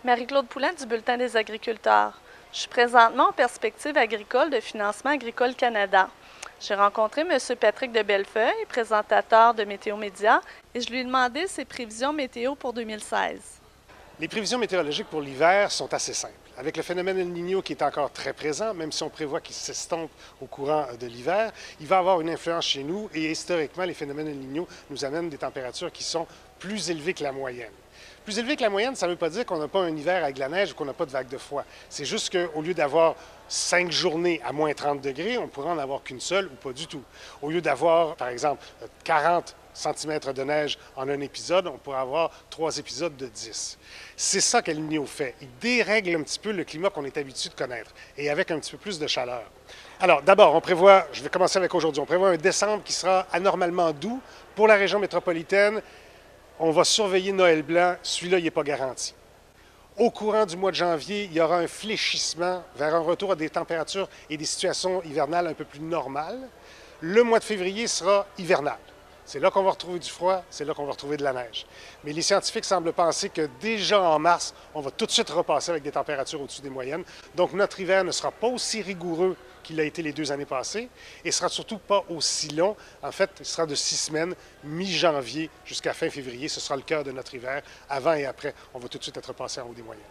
Marie-Claude Poulin du Bulletin des agriculteurs. Je suis présentement en perspective agricole de Financement agricole Canada. J'ai rencontré M. Patrick de Bellefeuille, présentateur de Météo Média, et je lui ai demandé ses prévisions météo pour 2016. Les prévisions météorologiques pour l'hiver sont assez simples. Avec le phénomène El Niño qui est encore très présent, même si on prévoit qu'il s'estompe au courant de l'hiver, il va avoir une influence chez nous et historiquement, les phénomènes El Niño nous amènent des températures qui sont plus élevées que la moyenne. Plus élevées que la moyenne, ça ne veut pas dire qu'on n'a pas un hiver avec de la neige ou qu'on n'a pas de vague de froid. C'est juste qu'au lieu d'avoir 5 journées à moins 30 degrés, on pourrait en avoir qu'une seule ou pas du tout. Au lieu d'avoir, par exemple, 40 centimètres de neige en un épisode, on pourrait avoir 3 épisodes de 10. C'est ça qu'El Niño fait. Il dérègle un petit peu le climat qu'on est habitué de connaître et avec un petit peu plus de chaleur. Alors, d'abord, on prévoit, je vais commencer avec aujourd'hui, on prévoit un décembre qui sera anormalement doux pour la région métropolitaine. On va surveiller Noël blanc, celui-là, il n'est pas garanti. Au courant du mois de janvier, il y aura un fléchissement vers un retour à des températures et des situations hivernales un peu plus normales. Le mois de février sera hivernal. C'est là qu'on va retrouver du froid, c'est là qu'on va retrouver de la neige. Mais les scientifiques semblent penser que déjà en mars, on va tout de suite repasser avec des températures au-dessus des moyennes. Donc notre hiver ne sera pas aussi rigoureux qu'il a été les 2 années passées et sera surtout pas aussi long. En fait, il sera de 6 semaines, mi-janvier jusqu'à fin février. Ce sera le cœur de notre hiver. Avant et après, on va tout de suite être repassé en haut des moyennes.